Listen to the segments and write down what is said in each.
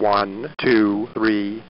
One, two, three.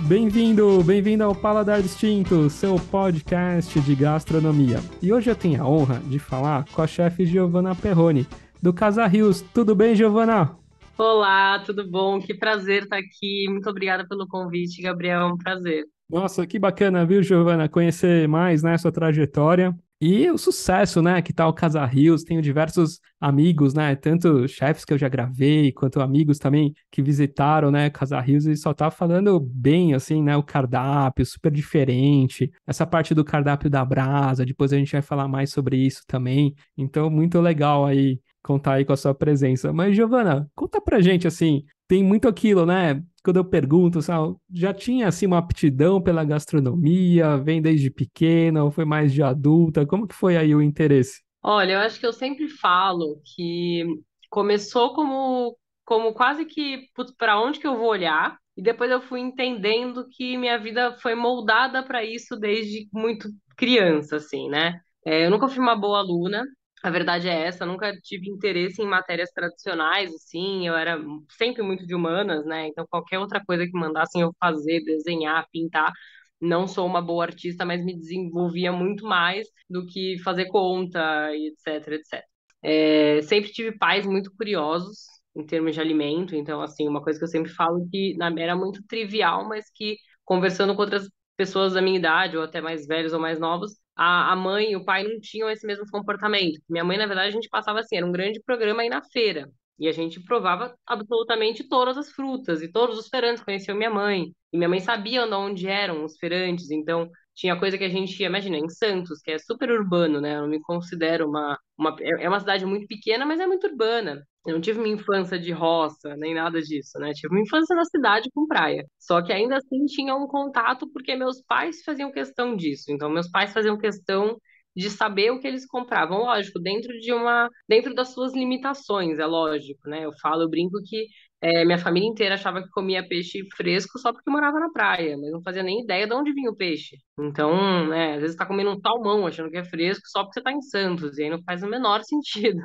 Bem-vindo ao Paladar Distinto, seu podcast de gastronomia. E hoje eu tenho a honra de falar com a chefe Giovanna Perrone, do Casa Rios. Tudo bem, Giovanna? Olá, tudo bom? Que prazer estar aqui. Muito obrigada pelo convite, Gabriel. É um prazer. Nossa, que bacana, viu, Giovanna, conhecer mais, né, sua trajetória. E o sucesso, né, que tá o Casa Rios. Tenho diversos amigos, né, tanto chefes que eu já gravei, quanto amigos também que visitaram, né, Casa Rios e só tá falando bem, assim, né, o cardápio, super diferente. Essa parte do cardápio da brasa, depois a gente vai falar mais sobre isso também. Então, muito legal aí contar aí com a sua presença. Mas, Giovanna, conta pra gente, assim, tem muito aquilo, né? Quando eu pergunto, sabe, já tinha assim uma aptidão pela gastronomia, vem desde pequena ou foi mais de adulta? Como que foi aí o interesse? Olha, eu acho que eu sempre falo que começou como quase que para onde que eu vou olhar, e depois eu fui entendendo que minha vida foi moldada para isso desde muito criança, assim, né? Eu nunca fui uma boa aluna. A verdade é essa, eu nunca tive interesse em matérias tradicionais, assim, eu era sempre muito de humanas, né? Então qualquer outra coisa que mandassem eu fazer, desenhar, pintar, não sou uma boa artista, mas me desenvolvia muito mais do que fazer conta, e etc, etc. Sempre tive pais muito curiosos em termos de alimento, então, assim, uma coisa que eu sempre falo que era muito trivial, mas que conversando com outras pessoas da minha idade, ou até mais velhos ou mais novos, a mãe e o pai não tinham esse mesmo comportamento. Minha mãe, na verdade, a gente passava assim, era um grande programa aí na feira. E a gente provava absolutamente todas as frutas e todos os feirantes conheciam minha mãe. E minha mãe sabia onde eram os feirantes, então tinha coisa que a gente ia, imagina, em Santos, que é super urbano, né? Eu não me considero é uma cidade muito pequena, mas é muito urbana. Eu não tive uma infância de roça, nem nada disso, né? Tive uma infância na cidade com praia. Só que ainda assim tinha um contato porque meus pais faziam questão disso. Então, meus pais faziam questão de saber o que eles compravam. Lógico, dentro das suas limitações, é lógico, né? Eu brinco que minha família inteira achava que comia peixe fresco só porque morava na praia, mas não fazia nem ideia de onde vinha o peixe. Então, né, às vezes tá comendo um salmão achando que é fresco só porque você tá em Santos, e aí não faz o menor sentido.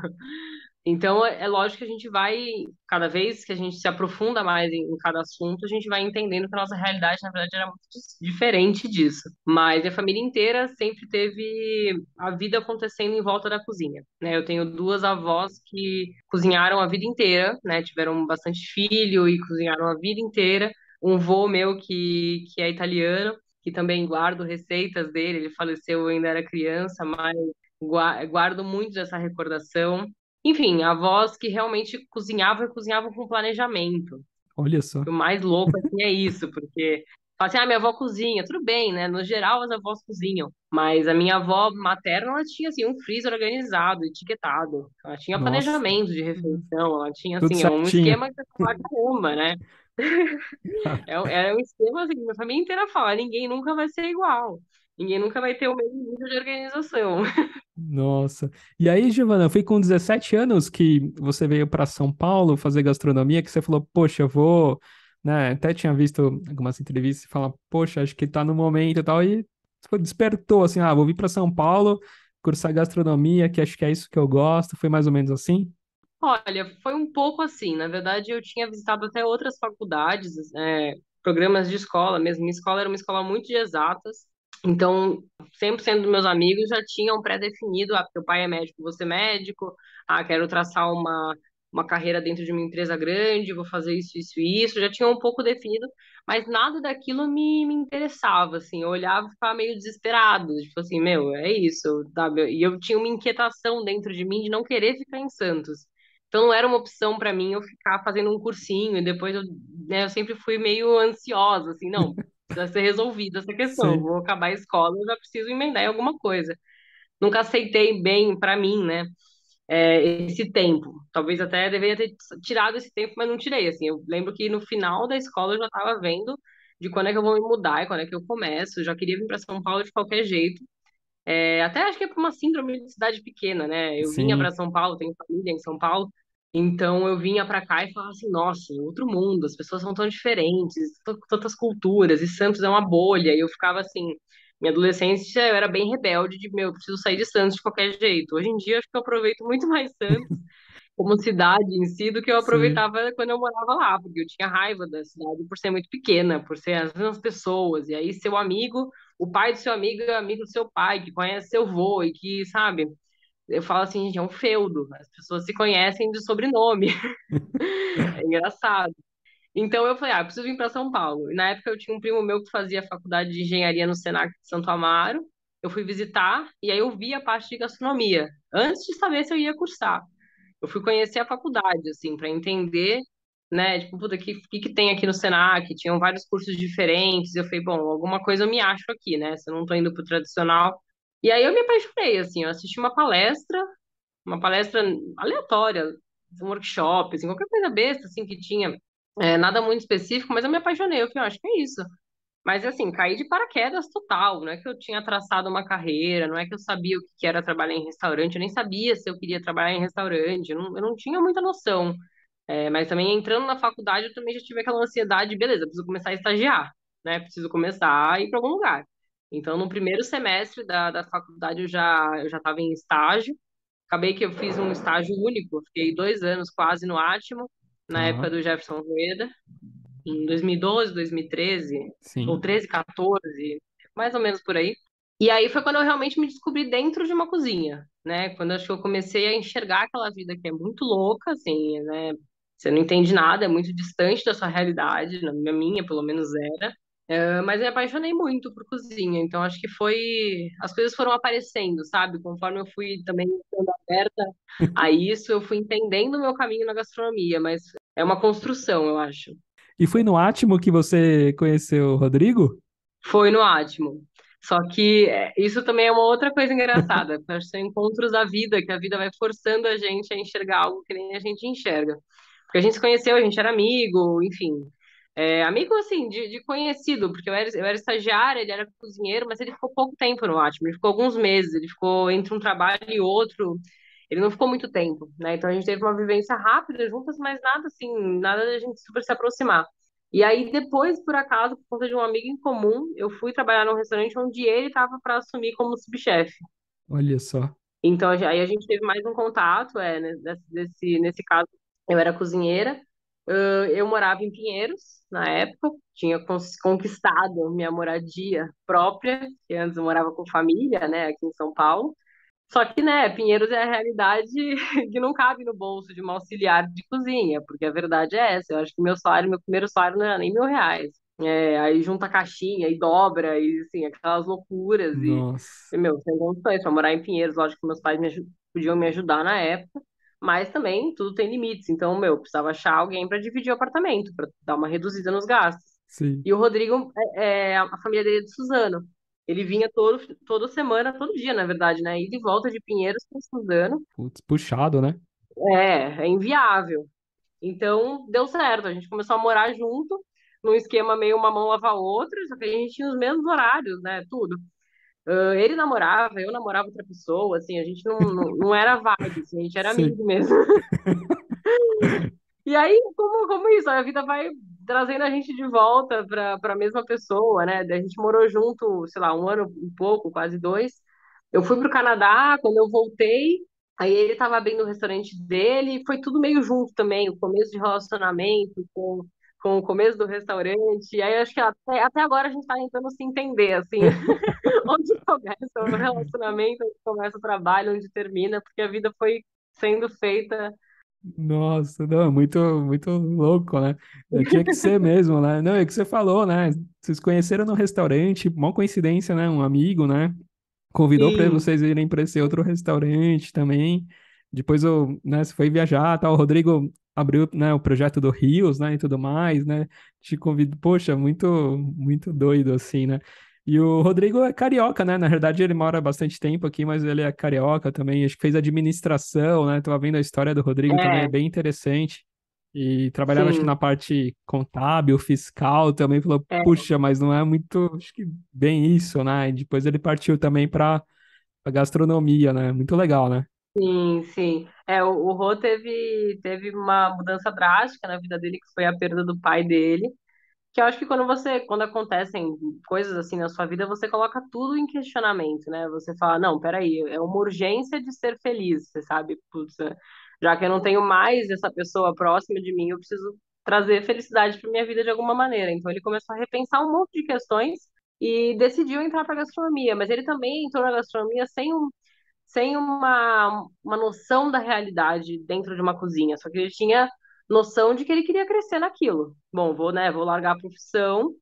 Então, é lógico que a gente vai, cada vez que a gente se aprofunda mais em cada assunto, a gente vai entendendo que a nossa realidade, na verdade, era muito diferente disso. Mas a família inteira sempre teve a vida acontecendo em volta da cozinha, né? Eu tenho duas avós que cozinharam a vida inteira, né? Tiveram bastante filho e cozinharam a vida inteira. Um vô meu que é italiano, que também guardo receitas dele, ele faleceu, eu ainda era criança, mas guardo muito dessa recordação. Enfim, avós que realmente cozinhavam e cozinhavam com planejamento. Olha só. O mais louco assim é isso, porque fala assim, ah, minha avó cozinha, tudo bem, né? No geral as avós cozinham, mas a minha avó materna ela tinha assim um freezer organizado, etiquetado. Ela tinha Nossa, planejamento de refeição, ela tinha tudo assim um certinho. esquema que você fala, caramba, né? É um esquema assim, que minha família inteira fala, ninguém nunca vai ser igual. Ninguém nunca vai ter o mesmo nível de organização. Nossa. E aí, Giovana, foi com 17 anos que você veio para São Paulo fazer gastronomia, que você falou, poxa, eu vou, né? Até tinha visto algumas entrevistas e fala, poxa, acho que tá no momento e tal, e despertou assim, ah, vou vir para São Paulo, cursar gastronomia, que acho que é isso que eu gosto. Foi mais ou menos assim? Olha, foi um pouco assim. Na verdade, eu tinha visitado até outras faculdades, programas de escola mesmo. Minha escola era uma escola muito de exatas. Então, 100% dos meus amigos já tinham pré-definido, ah, porque o pai é médico, vou ser médico, ah, quero traçar uma carreira dentro de uma empresa grande, vou fazer isso, isso e isso. Já tinha um pouco definido, mas nada daquilo me interessava, assim. Eu olhava e ficava meio desesperado, tipo assim, meu, é isso, sabe? E eu tinha uma inquietação dentro de mim de não querer ficar em Santos. Então não era uma opção para mim eu ficar fazendo um cursinho e depois eu sempre fui meio ansiosa, assim, não, precisa ser resolvida essa questão. Eu Sim. vou acabar a escola, eu já preciso emendar em alguma coisa. Nunca aceitei bem para mim, né, esse tempo. Talvez até deveria ter tirado esse tempo, mas não tirei, assim. Eu lembro que no final da escola eu já estava vendo de quando é que eu vou me mudar e quando é que eu começo. Eu já queria vir para São Paulo de qualquer jeito. Até acho que é por uma síndrome de cidade pequena, né? Eu vinha para Sim. São Paulo, tenho família em São Paulo, então eu vinha para cá e falava assim, nossa, outro mundo, as pessoas são tão diferentes, tantas culturas, e Santos é uma bolha, e eu ficava assim, Minha adolescência eu era bem rebelde, de meu, eu preciso sair de Santos de qualquer jeito. Hoje em dia acho que eu aproveito muito mais Santos como cidade em si do que eu Sim. aproveitava quando eu morava lá, porque eu tinha raiva da cidade por ser muito pequena, por ser as mesmas pessoas, e aí seu amigo, o pai do seu amigo é amigo do seu pai, que conhece seu avô, e que, sabe, eu falo assim, gente, é um feudo, as pessoas se conhecem de sobrenome, é engraçado. Então eu falei, eu preciso vir para São Paulo. E na época eu tinha um primo meu que fazia faculdade de engenharia no Senac de Santo Amaro. Eu fui visitar e aí eu vi a parte de gastronomia, antes de saber se eu ia cursar. Eu fui conhecer a faculdade, assim, para entender, né, tipo, puta, que tem aqui no Senac? Tinham vários cursos diferentes. Eu falei, bom, alguma coisa eu me acho aqui, né, se eu não tô indo pro tradicional. E aí eu me apaixonei, assim, eu assisti uma palestra aleatória, um workshop, assim, qualquer coisa besta, assim, que tinha, nada muito específico, mas eu me apaixonei. Eu falei, acho que é isso. Mas, assim, caí de paraquedas total. Não é que eu tinha traçado uma carreira, não é que eu sabia o que era trabalhar em restaurante, eu nem sabia se eu queria trabalhar em restaurante, eu não tinha muita noção. Mas também entrando na faculdade, eu também já tive aquela ansiedade, beleza, preciso começar a estagiar, né? Preciso começar a ir para algum lugar. Então, no primeiro semestre da faculdade, eu já estava em estágio. Acabei que eu fiz um estágio único, fiquei 2 anos quase no Átimo, na Tá, época do Jefferson Rueda, em 2012, 2013, ou sim. 13, 14, mais ou menos por aí. E aí foi quando eu realmente me descobri dentro de uma cozinha, né? Quando eu acho que eu comecei a enxergar aquela vida que é muito louca, assim, né? Você não entende nada, é muito distante da sua realidade, na minha, pelo menos era. Mas eu me apaixonei muito por cozinha, então acho que foi. As coisas foram aparecendo, sabe? Conforme eu fui também sendo aberta a isso, eu fui entendendo o meu caminho na gastronomia, mas é uma construção, eu acho. E foi no Átimo que você conheceu o Rodrigo? Foi no Atmo. Só que isso também é uma outra coisa engraçada, porque acho que são encontros da vida, que a vida vai forçando a gente a enxergar algo que nem a gente enxerga. Porque a gente se conheceu, a gente era amigo, enfim. Amigo, assim, de conhecido, porque eu era estagiária, ele era cozinheiro, mas ele ficou pouco tempo no Atmo, ele ficou alguns meses, ele ficou entre um trabalho e outro, ele não ficou muito tempo, né? Então a gente teve uma vivência rápida juntas, mas nada assim, nada da gente super se aproximar. E aí, depois, por acaso, por conta de um amigo em comum, eu fui trabalhar num restaurante onde ele estava para assumir como subchefe. Olha só. Então, aí a gente teve mais um contato, né, nesse caso, eu era cozinheira, eu morava em Pinheiros, na época, tinha conquistado minha moradia própria, que antes eu morava com família, né, aqui em São Paulo. Só que, né, Pinheiros é a realidade que não cabe no bolso de uma auxiliar de cozinha, porque a verdade é essa. Eu acho que meu primeiro salário não era nem R$ 1.000. Aí junta a caixinha e dobra, e assim, aquelas loucuras. Nossa. Meu, sem condições, pra morar em Pinheiros, lógico que meus pais podiam me ajudar na época, mas também tudo tem limites. Então, meu, eu precisava achar alguém para dividir o apartamento, para dar uma reduzida nos gastos. Sim. E o Rodrigo, a família dele é de Suzano. Ele vinha toda semana, todo dia, na verdade, né? Ida e volta de Pinheiros para Suzano. Putz, puxado, né? É inviável. Então, deu certo. A gente começou a morar junto, num esquema meio uma mão lava a outra, só que a gente tinha os mesmos horários, né? Tudo. Ele namorava, eu namorava outra pessoa, assim, a gente não era vibe, assim, a gente era Sim. amigo mesmo. E aí, como isso? A vida vai trazendo a gente de volta para a mesma pessoa, né? A gente morou junto, sei lá, um ano, um pouco, quase dois. Eu fui pro Canadá, quando eu voltei, aí ele estava abrindo o restaurante dele, foi tudo meio junto também, o começo de relacionamento com o começo do restaurante. E aí acho que até agora a gente está tentando se entender, assim, onde começa o relacionamento, onde começa o trabalho, onde termina, porque a vida foi sendo feita. Nossa, não, muito, muito louco, né? Tinha que ser mesmo, né? Não, é o que você falou, né? Vocês conheceram no restaurante, uma coincidência, né? Um amigo, né? Convidou para Sim, vocês irem para esse outro restaurante também. Depois, né, você foi viajar, tal. O Rodrigo abriu, né, o projeto do Rios, né, e tudo mais, né? Te convido, poxa, muito, muito doido assim, né? E o Rodrigo é carioca, né? Na verdade, ele mora há bastante tempo aqui, mas ele é carioca também. Acho que fez administração, né? Tava vendo a história do Rodrigo também, é é, bem interessante. E trabalhava, acho que sim. na parte contábil, fiscal também. Falou, É, puxa, mas não é muito, acho que bem isso, né? E depois ele partiu também para a gastronomia, né? Muito legal, né? sim, sim. O Rô teve uma mudança drástica na vida dele, que foi a perda do pai dele, que eu acho que quando acontecem coisas assim na sua vida, você coloca tudo em questionamento, né? Você fala, não, peraí, é uma urgência de ser feliz, você sabe? Putz, já que eu não tenho mais essa pessoa próxima de mim, eu preciso trazer felicidade para minha vida de alguma maneira. Então ele começou a repensar um monte de questões e decidiu entrar para gastronomia, mas ele também entrou na gastronomia sem uma noção da realidade dentro de uma cozinha. Só que ele tinha noção de que ele queria crescer naquilo. Bom, vou largar a profissão.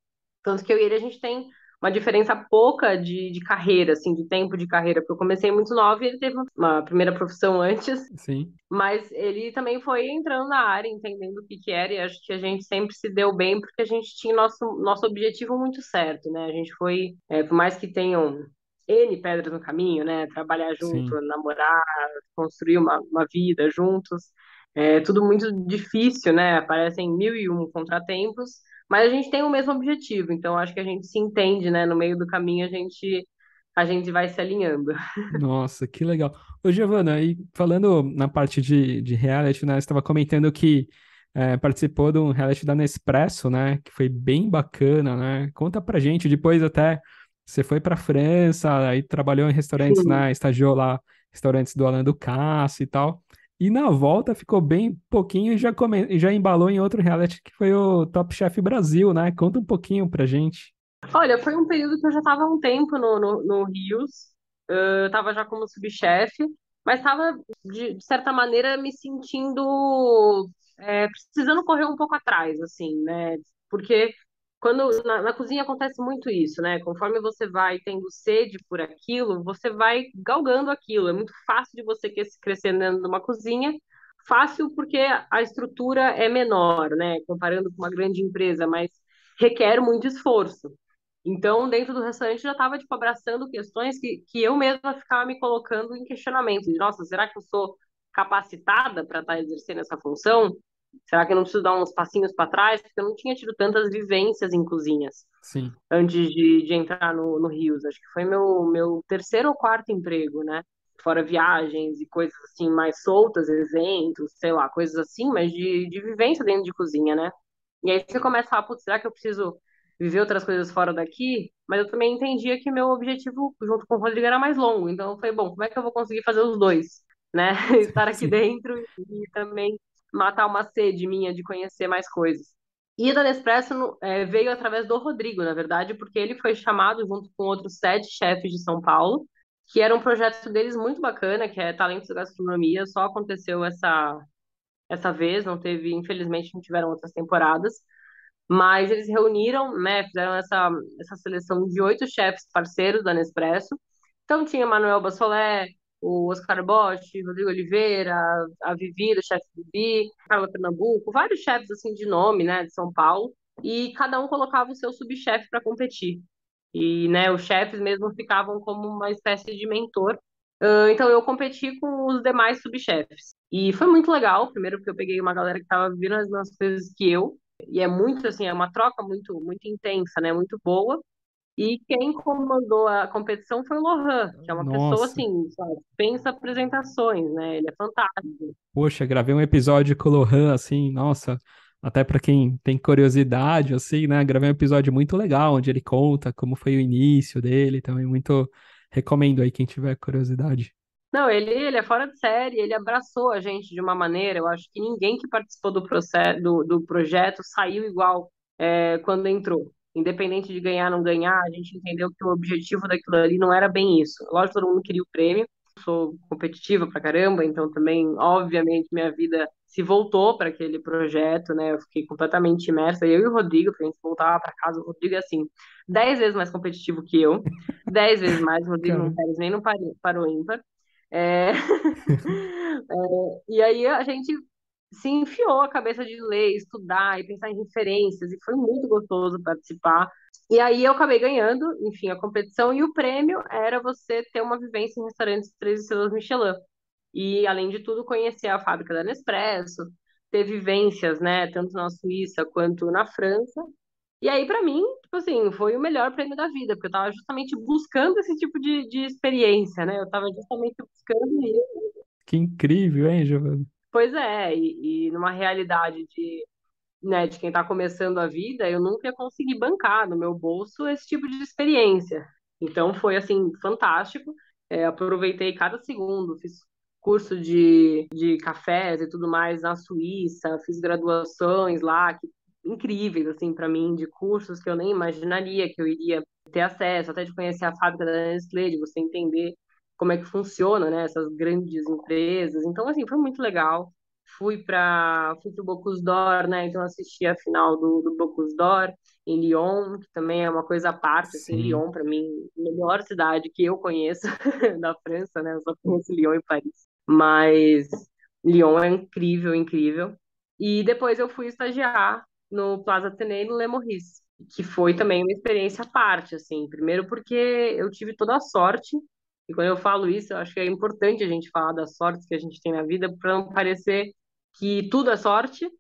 Tanto que eu e ele, a gente tem uma diferença pouca de carreira, assim, de tempo de carreira, porque eu comecei muito nova e ele teve uma primeira profissão antes, Sim, mas ele também foi entrando na área, entendendo o que que era, e acho que a gente sempre se deu bem, porque a gente tinha nosso objetivo muito certo, né? A gente foi, por mais que tenham N pedras no caminho, né? Trabalhar sim. junto, namorar, construir uma vida juntos, é tudo muito difícil, né? Aparecem mil e um contratempos, mas a gente tem o mesmo objetivo, então acho que a gente se entende, né? No meio do caminho a gente vai se alinhando. Nossa, que legal. Ô, Giovana, e falando na parte de reality, né? Você estava comentando que participou de um reality da Nespresso, né? Que foi bem bacana, né? Conta pra gente. Depois até você foi pra França, aí trabalhou em restaurantes, Sim. né? Estagiou lá, restaurantes do Alain Ducasse e tal. E na volta ficou bem pouquinho e e já embalou em outro reality que foi o Top Chef Brasil, né? Conta um pouquinho pra gente. Olha, foi um período que eu já estava há um tempo no Rios, eu estava já como subchefe, mas estava, de certa maneira, me sentindo precisando correr um pouco atrás, assim, né? Porque quando na cozinha acontece muito isso, né? Conforme você vai tendo sede por aquilo, você vai galgando aquilo. É muito fácil de você crescer dentro de uma cozinha. Fácil porque a estrutura é menor, né? Comparando com uma grande empresa, mas requer muito esforço. Então, dentro do restaurante, já estava tipo, abraçando questões que eu mesma ficava me colocando em questionamento. De, nossa, será que eu sou capacitada para estar exercendo essa função? Será que eu não preciso dar uns passinhos para trás? Porque eu não tinha tido tantas vivências em cozinhas Sim. antes de entrar no Rios. Acho que foi meu terceiro ou quarto emprego, né? Fora viagens e coisas assim mais soltas, eventos, sei lá, coisas assim, mas de vivência dentro de cozinha, né? E aí você começa a falar, putz, será que eu preciso viver outras coisas fora daqui? Mas eu também entendia que meu objetivo junto com o Rodrigo era mais longo. Então eu falei, bom, como é que eu vou conseguir fazer os dois, né? Estar aqui Sim. dentro e também matar uma sede minha de conhecer mais coisas. E da Nespresso veio através do Rodrigo, na verdade, porque ele foi chamado junto com outros 7 chefes de São Paulo, que era um projeto deles muito bacana, que é Talentos da Gastronomia. Só aconteceu essa vez, não teve, infelizmente, não tiveram outras temporadas. Mas eles reuniram, né, fizeram essa seleção de 8 chefes parceiros da Nespresso. Então tinha Manuel Bassolé, o Oscar Botti, Rodrigo Oliveira, a Vivi, do chefe Vivi, Carla Pernambuco, vários chefes assim de nome, né, de São Paulo, e cada um colocava o seu subchefe para competir. E, né, os chefes mesmo ficavam como uma espécie de mentor. Então eu competi com os demais subchefes. E foi muito legal, primeiro porque eu peguei uma galera que estava vivendo as mesmas coisas que eu, e é muito assim, é uma troca muito intensa, né? Muito boa. E quem comandou a competição foi o Lohan, que é uma pessoa Nossa. assim, sabe, pensa apresentações, né? Ele é fantástico. Poxa, gravei um episódio com o Lohan, assim, nossa, até pra quem tem curiosidade, assim, né? Gravei um episódio muito legal, onde ele conta como foi o início dele, também muito recomendo aí quem tiver curiosidade. Não, ele é fora de série, ele abraçou a gente de uma maneira, eu acho que ninguém que participou do processo, do projeto saiu igual quando entrou. Independente de ganhar ou não ganhar, a gente entendeu que o objetivo daquilo ali não era bem isso. Lógico, todo mundo queria o prêmio, sou competitiva pra caramba, então também, obviamente, minha vida se voltou para aquele projeto, né? Eu fiquei completamente imersa, eu e o Rodrigo, pra gente voltar para casa. O Rodrigo é assim, 10 vezes mais competitivo que eu, 10 vezes mais. O Rodrigo não Cara, quer nem no parou ímpar. É, e aí a gente se enfiou a cabeça de ler, estudar e pensar em referências, e foi muito gostoso participar. E aí eu acabei ganhando, enfim, a competição, e o prêmio era você ter uma vivência em restaurantes 3 estrelas Michelin. E, além de tudo, conhecer a fábrica da Nespresso, ter vivências, né, tanto na Suíça quanto na França. E aí, pra mim, tipo assim, foi o melhor prêmio da vida, porque eu tava justamente buscando esse tipo de experiência, né? Eu tava justamente buscando isso. que incrível, hein, Giovanni? Pois é, e numa realidade de né, de quem está começando a vida, eu nunca ia conseguir bancar no meu bolso esse tipo de experiência. Então foi assim fantástico. Aproveitei cada segundo, fiz curso de cafés e tudo mais na Suíça, fiz graduações lá, incríveis assim para mim, de cursos que eu nem imaginaria que eu iria ter acesso, até de conhecer a fábrica da Nestlé, de você entender como é que funciona, né, essas grandes empresas. Então assim, foi muito legal. Fui pro Bocuse d'Or, né? Então assisti a final do Bocuse d'Or em Lyon, que também é uma coisa à parte, assim, Sim, Lyon para mim, a melhor cidade que eu conheço da França, né? Eu só conheço Lyon e Paris. Mas Lyon é incrível, incrível. E depois eu fui estagiar no Plaza Athénée no Le Meurice, que foi também uma experiência à parte, assim. Primeiro porque eu tive toda a sorte, e quando eu falo isso, eu acho que é importante a gente falar das sortes que a gente tem na vida para não parecer que tudo é sorte,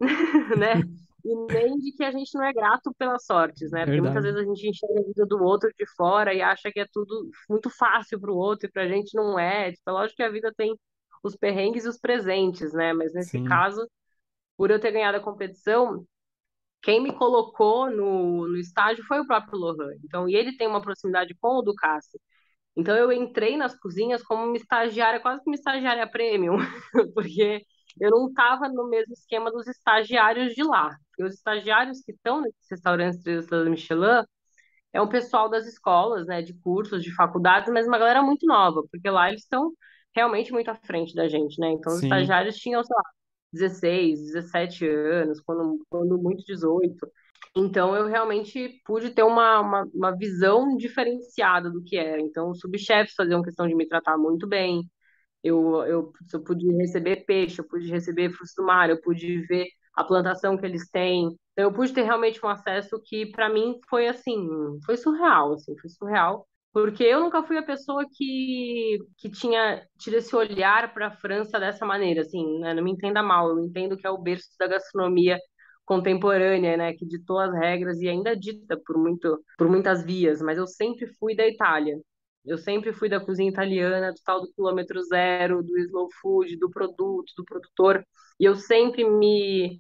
né? E nem de que a gente não é grato pelas sortes, né? Porque muitas verdade. vezes a gente enxerga a vida do outro de fora e acha que é tudo muito fácil para o outro e para a gente não é. Tipo, é lógico que a vida tem os perrengues e os presentes, né? Mas nesse Sim, caso, por eu ter ganhado a competição, quem me colocou no estágio foi o próprio Lohan. Então, e ele tem uma proximidade com o Ducasse. Então, eu entrei nas cozinhas como uma estagiária, quase que uma estagiária premium, porque eu não estava no mesmo esquema dos estagiários de lá. Porque os estagiários que estão nesses restaurantes 3 estrelas Michelin é um pessoal das escolas, né, de cursos, de faculdades, mas uma galera muito nova, porque lá eles estão realmente muito à frente da gente, né? Então, os sim, estagiários tinham, sei lá, 16, 17 anos, quando muito 18. Então, eu realmente pude ter uma visão diferenciada do que era. Então, os subchefes faziam questão de me tratar muito bem. Eu pude receber peixe, eu pude receber frutos do mar, eu pude ver a plantação que eles têm. Então, eu pude ter realmente um acesso que, para mim, foi assim, foi surreal, assim, foi surreal. Porque eu nunca fui a pessoa que tinha tido esse olhar para a França dessa maneira, assim, né? Não me entenda mal, eu entendo que é o berço da gastronomia contemporânea, né, que ditou as regras e ainda dita por muitas vias, mas eu sempre fui da Itália. Eu sempre fui da cozinha italiana, do tal do quilômetro zero, do slow food, do produto, do produtor, e eu sempre me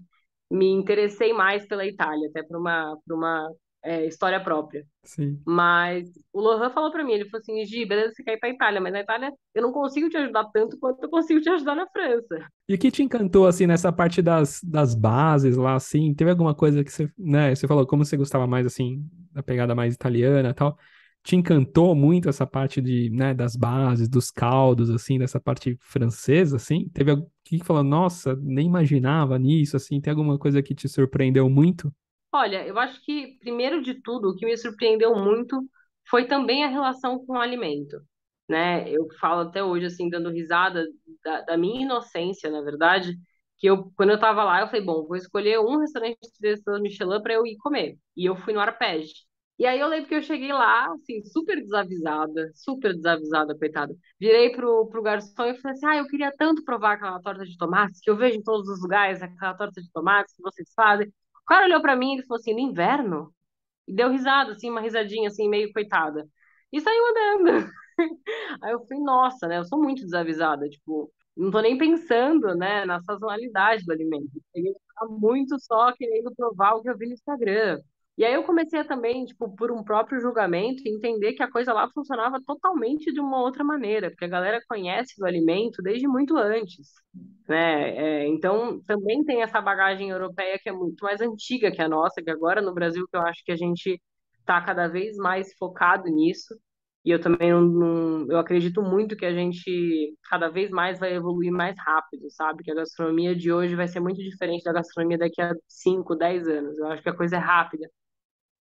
interessei mais pela Itália, até por uma história própria. sim. Mas o Lohan falou pra mim, ele falou assim, Gi, beleza, você quer ir pra Itália, mas na Itália eu não consigo te ajudar tanto quanto eu consigo te ajudar na França. E o que te encantou, assim, nessa parte das bases lá, assim? Teve alguma coisa que você, né, você falou como você gostava mais, assim, da pegada mais italiana e tal. Te encantou muito essa parte de, né, das bases, dos caldos, assim, dessa parte francesa, assim? Teve alguém que falou, nossa, nem imaginava nisso, assim? Tem alguma coisa que te surpreendeu muito? Olha, eu acho que, primeiro de tudo, o que me surpreendeu muito foi também a relação com o alimento, né? Eu falo até hoje, assim, dando risada da minha inocência, na verdade, que quando eu tava lá, eu falei, bom, vou escolher um restaurante de 3 estrelas Michelin para eu ir comer. E eu fui no Arpege. E aí eu lembro que eu cheguei lá, assim, super desavisada, coitada. Virei pro garçom e falei assim, eu queria tanto provar aquela torta de tomate que eu vejo em todos os lugares, aquela torta de tomate que vocês fazem. O cara olhou pra mim e falou assim, no inverno? E deu risada, assim, uma risadinha, assim, meio coitada. E saiu andando. Aí eu falei, nossa, né? Eu sou muito desavisada, tipo, não tô nem pensando, né, na sazonalidade do alimento. Eu tô muito só querendo provar o que eu vi no Instagram. E aí eu comecei a também, tipo, por um próprio julgamento, entender que a coisa lá funcionava totalmente de uma outra maneira, porque a galera conhece do alimento desde muito antes, né? Então também tem essa bagagem europeia que é muito mais antiga que a nossa, que agora no Brasil que eu acho que a gente está cada vez mais focado nisso. E eu também eu acredito muito que a gente cada vez mais vai evoluir mais rápido, sabe? Que a gastronomia de hoje vai ser muito diferente da gastronomia daqui a 5, 10 anos. Eu acho que a coisa é rápida,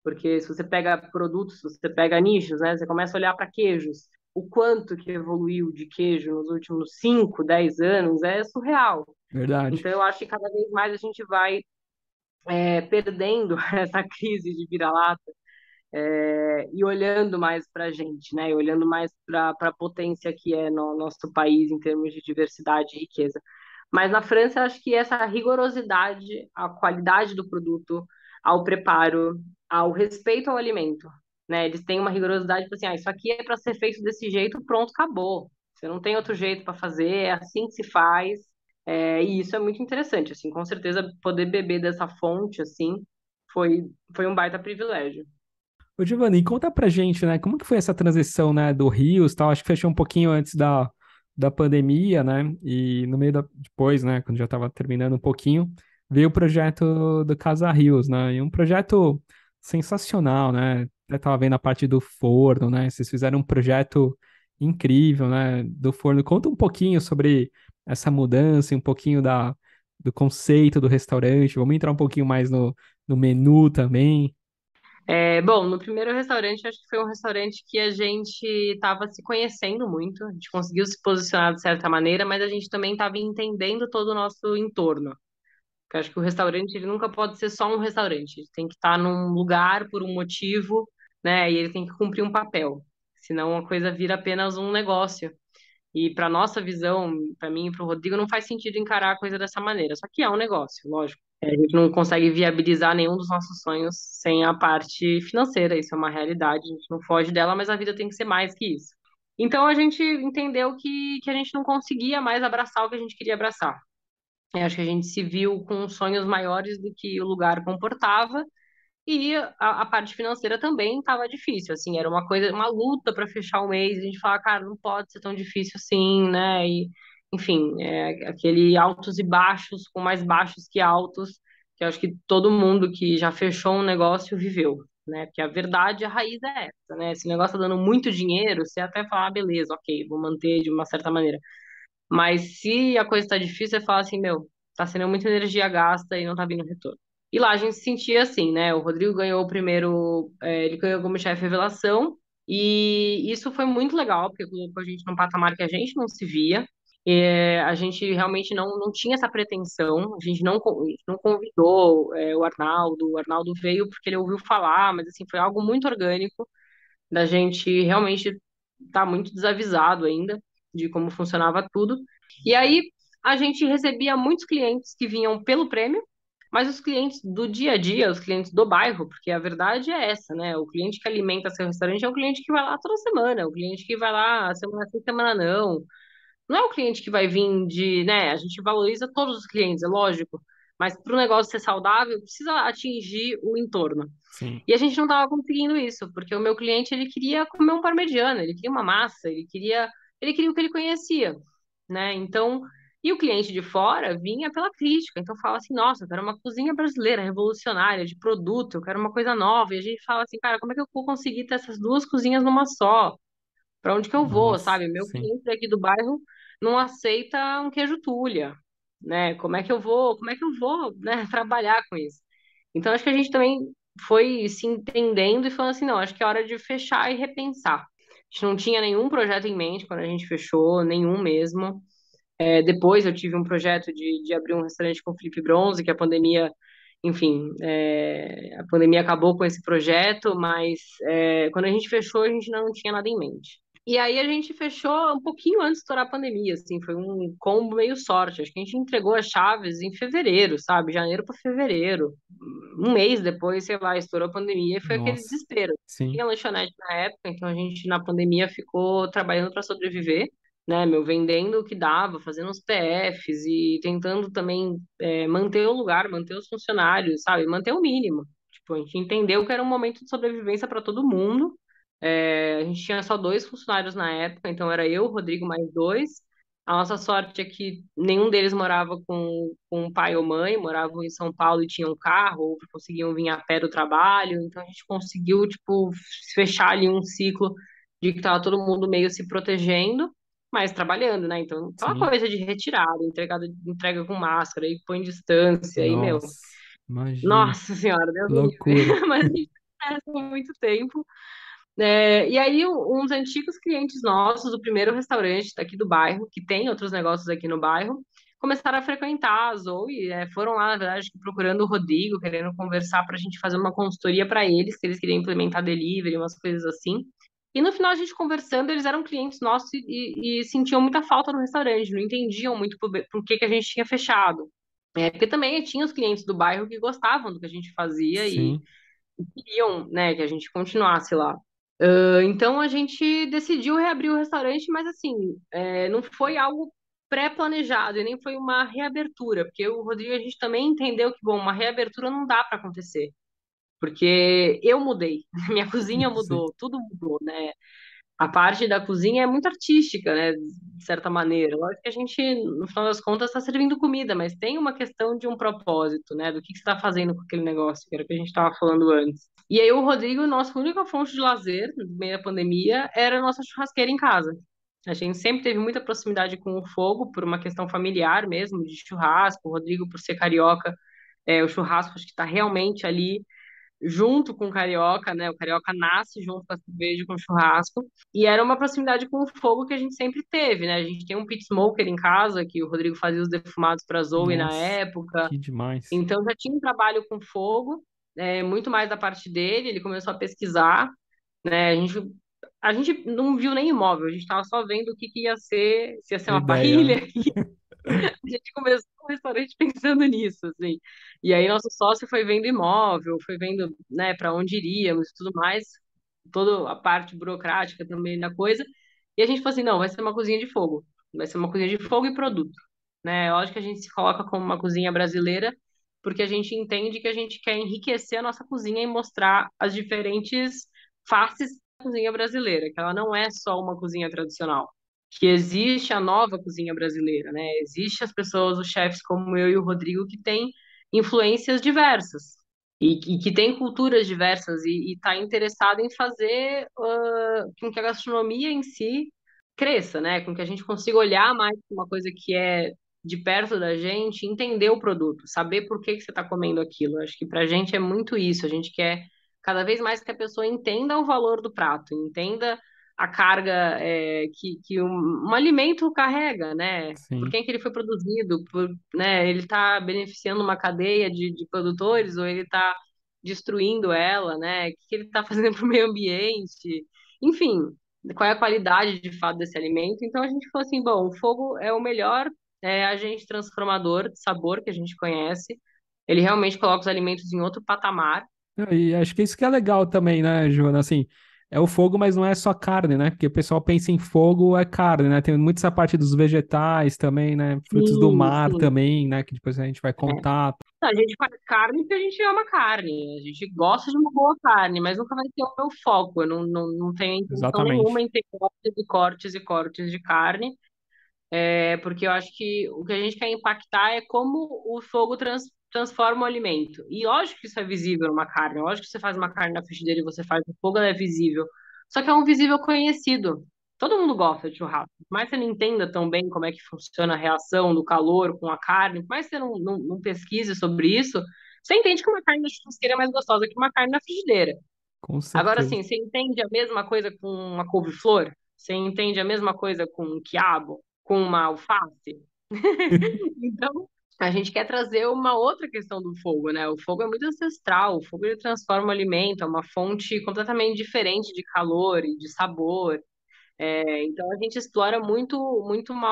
porque se você pega produtos, se você pega nichos, né? Você começa a olhar para queijos. O quanto que evoluiu de queijo nos últimos 5, 10 anos é surreal. Verdade. Então eu acho que cada vez mais a gente vai perdendo essa crise de vira-lata e olhando mais para a gente, né? E olhando mais para a potência que é no nosso país em termos de diversidade e riqueza. Mas na França, eu acho que essa rigorosidade, a qualidade do produto, ao preparo, ao respeito ao alimento, né? Eles têm uma rigorosidade, tipo assim, isso aqui é para ser feito desse jeito, pronto, acabou. Você não tem outro jeito para fazer, é assim que se faz. E isso é muito interessante, assim, com certeza poder beber dessa fonte, assim, foi, foi um baita privilégio. Ô, Giovanni, conta pra gente, né? Como que foi essa transição, né, do Rios, tal? Acho que fechou um pouquinho antes da pandemia, né? E no meio depois, né, quando já estava terminando um pouquinho, veio o projeto do Casa Rios, né? E um projeto sensacional, né? Eu tava vendo a parte do forno, né? Vocês fizeram um projeto incrível, né, do forno. Conta um pouquinho sobre essa mudança, e um pouquinho do conceito do restaurante. Vamos entrar um pouquinho mais no menu também. Bom, no primeiro restaurante, acho que foi um restaurante que a gente estava se conhecendo muito, a gente conseguiu se posicionar de certa maneira, mas a gente também estava entendendo todo o nosso entorno. Porque eu acho que o restaurante, ele nunca pode ser só um restaurante, ele tem que estar num lugar por um motivo, né? E ele tem que cumprir um papel, senão a coisa vira apenas um negócio. E para nossa visão, para mim e para o Rodrigo, não faz sentido encarar a coisa dessa maneira. Só que é um negócio, lógico. A gente não consegue viabilizar nenhum dos nossos sonhos sem a parte financeira. Isso é uma realidade, a gente não foge dela, mas a vida tem que ser mais que isso. Então a gente entendeu que a gente não conseguia mais abraçar o que a gente queria abraçar. Eu acho que a gente se viu com sonhos maiores do que o lugar comportava e a parte financeira também estava difícil, assim, era uma coisa, uma luta para fechar o mês. A gente fala, cara, não pode ser tão difícil assim, né? E, enfim, aquele altos e baixos, com mais baixos que altos, que eu acho que todo mundo que já fechou um negócio viveu, né? Porque a verdade, a raiz é essa, né? Se o negócio tá dando muito dinheiro, você até fala, ah, beleza, ok, vou manter de uma certa maneira. Mas se a coisa tá difícil, você fala assim, meu, tá sendo muita energia gasta e não tá vindo retorno. E lá a gente se sentia assim, né? O Rodrigo ganhou o primeiro, ele ganhou como chefe revelação, e isso foi muito legal, porque colocou a gente num patamar que a gente não se via. A gente realmente não tinha essa pretensão, a gente não convidou, o Arnaldo veio porque ele ouviu falar, mas assim, foi algo muito orgânico, da gente realmente estar muito desavisado ainda de como funcionava tudo. E aí a gente recebia muitos clientes que vinham pelo prêmio, mas os clientes do dia a dia, os clientes do bairro, porque a verdade é essa, né? O cliente que alimenta seu restaurante é o cliente que vai lá toda semana, o cliente que vai lá semana sim, semana não. Não é o cliente que vai vir de, né? A gente valoriza todos os clientes, é lógico, mas para o negócio ser saudável, precisa atingir o entorno. Sim. E a gente não estava conseguindo isso, porque o meu cliente ele queria comer um parmegiana, ele queria uma massa, ele queria o que ele conhecia, né? Então, e o cliente de fora vinha pela crítica. Então fala assim, nossa, eu quero uma cozinha brasileira, revolucionária, de produto, eu quero uma coisa nova. E a gente fala assim, cara, como é que eu vou conseguir ter essas duas cozinhas numa só? Para onde que eu vou, Nossa, sabe? Meu sim. cliente daqui do bairro não aceita um queijo Tulha, né? Como é que eu vou, né, trabalhar com isso? Então acho que a gente também foi se entendendo e falando assim, não, acho que é hora de fechar e repensar. A gente não tinha nenhum projeto em mente quando a gente fechou, nenhum mesmo. Depois eu tive um projeto de abrir um restaurante com Felipe Bronze, que a pandemia, enfim, a pandemia acabou com esse projeto, mas quando a gente fechou, a gente não tinha nada em mente. E aí a gente fechou um pouquinho antes de estourar a pandemia, assim, foi um combo meio sorte. Acho que a gente entregou as chaves em fevereiro, sabe? Janeiro para fevereiro. Um mês depois, sei lá, estourou a pandemia e foi aquele Nossa, desespero. sim. Tinha lanchonete na época, então a gente na pandemia ficou trabalhando para sobreviver, né, meu, vendendo o que dava, fazendo os PFs e tentando também manter o lugar, manter os funcionários, sabe? Manter o mínimo. Tipo, a gente entendeu que era um momento de sobrevivência para todo mundo. A gente tinha só dois funcionários na época, então era eu, o Rodrigo, mais dois. A nossa sorte é que nenhum deles morava com pai ou mãe, moravam em São Paulo e tinham carro, ou conseguiam vir a pé do trabalho. Então a gente conseguiu, tipo, fechar ali um ciclo de que tava todo mundo meio se protegendo, mas trabalhando, né? Então, aquela Sim. coisa de retirada, entrega com máscara, e põe distância, e, meu, Nossa, imagino. nossa senhora, Deus Que me livre. loucura. Mas a gente há muito tempo. E aí, uns antigos clientes nossos do primeiro restaurante daqui do bairro, que tem outros negócios aqui no bairro, começaram a frequentar a Zoe, foram lá, na verdade, procurando o Rodrigo, querendo conversar para a gente fazer uma consultoria para eles, que eles queriam implementar delivery, umas coisas assim. E no final, a gente conversando, eles eram clientes nossos e sentiam muita falta no restaurante, não entendiam muito por que que a gente tinha fechado. Porque também tinha os clientes do bairro que gostavam do que a gente fazia e Sim. queriam, né, que a gente continuasse lá. Então a gente decidiu reabrir o restaurante, mas assim, não foi algo pré-planejado e nem foi uma reabertura, porque o Rodrigo, a gente também entendeu que, bom, uma reabertura não dá para acontecer, porque eu mudei, minha cozinha Sim. mudou, tudo mudou, né? A parte da cozinha é muito artística, né? De certa maneira. Lógico que a gente, no final das contas, está servindo comida, mas tem uma questão de um propósito, né? Do que você está fazendo com aquele negócio, que era o que a gente estava falando antes. E aí, o Rodrigo, nossa única fonte de lazer, no meio da pandemia, era a nossa churrasqueira em casa. A gente sempre teve muita proximidade com o fogo, por uma questão familiar mesmo, de churrasco. O Rodrigo, por ser carioca, o churrasco acho que está realmente ali junto com o carioca, né? O carioca nasce junto com a cerveja, com o churrasco. E era uma proximidade com o fogo que a gente sempre teve, né? A gente tem um pit smoker em casa, que o Rodrigo fazia os defumados para Zoe na Nossa, época. que demais. Então já tinha um trabalho com fogo, muito mais da parte dele. Ele começou a pesquisar, né? A gente não viu nem imóvel, a gente estava só vendo o que, que ia ser, se ia ser A uma ideia, né? parrilha. A gente começou o restaurante pensando nisso, assim. E aí nosso sócio foi vendo imóvel, foi vendo, né, para onde iríamos e tudo mais, toda a parte burocrática também da coisa. E a gente falou assim, não, vai ser uma cozinha de fogo. Vai ser uma cozinha de fogo e produto, né? Lógico que a gente se coloca como uma cozinha brasileira, porque a gente entende que a gente quer enriquecer a nossa cozinha e mostrar as diferentes faces da cozinha brasileira, que ela não é só uma cozinha tradicional, que existe a nova cozinha brasileira, né? Existe as pessoas, os chefes como eu e o Rodrigo, que têm influências diversas e que têm culturas diversas e está interessado em fazer com que a gastronomia em si cresça, né? Com que a gente consiga olhar mais para uma coisa que é de perto da gente, entender o produto, saber por que que você está comendo aquilo. Acho que para a gente é muito isso. A gente quer cada vez mais que a pessoa entenda o valor do prato, entenda a carga que um alimento carrega, né? Por Sim, quem que ele foi produzido, né? Ele está beneficiando uma cadeia de produtores ou ele está destruindo ela, né? O que que ele está fazendo para o meio ambiente? Enfim, qual é a qualidade de fato desse alimento? Então a gente falou assim, bom, o fogo é o melhor agente transformador de sabor que a gente conhece. Ele realmente coloca os alimentos em outro patamar. e acho que isso que é legal também, né, Joana? Assim, é o fogo, mas não é só carne, né? Porque o pessoal pensa em fogo, é carne, né? Tem muito essa parte dos vegetais também, né? Frutos do Sim, mar sim. também, né? Que depois a gente vai contar. A gente faz carne porque a gente ama carne. A gente gosta de uma boa carne, mas nunca vai ter o meu foco. Eu não tenho intenção nenhuma Exatamente. em ter cortes e cortes e cortes de carne, porque eu acho que o que a gente quer impactar é como o fogo transforma o alimento. E lógico que isso é visível numa carne. Lógico que você faz uma carne na frigideira e você faz no fogo, ela é visível. Só que é um visível conhecido. Todo mundo gosta de churrasco. Por mais que você não entenda tão bem como é que funciona a reação do calor com a carne, por mais que você não pesquise sobre isso, você entende que uma carne na churrasqueira é mais gostosa que uma carne na frigideira. Com Agora, certeza. sim, você entende a mesma coisa com uma couve-flor? Você entende a mesma coisa com um quiabo? Com uma alface? Então, a gente quer trazer uma outra questão do fogo, né? O fogo é muito ancestral, o fogo ele transforma o alimento, é uma fonte completamente diferente de calor e de sabor. Então, a gente explora muito, muito um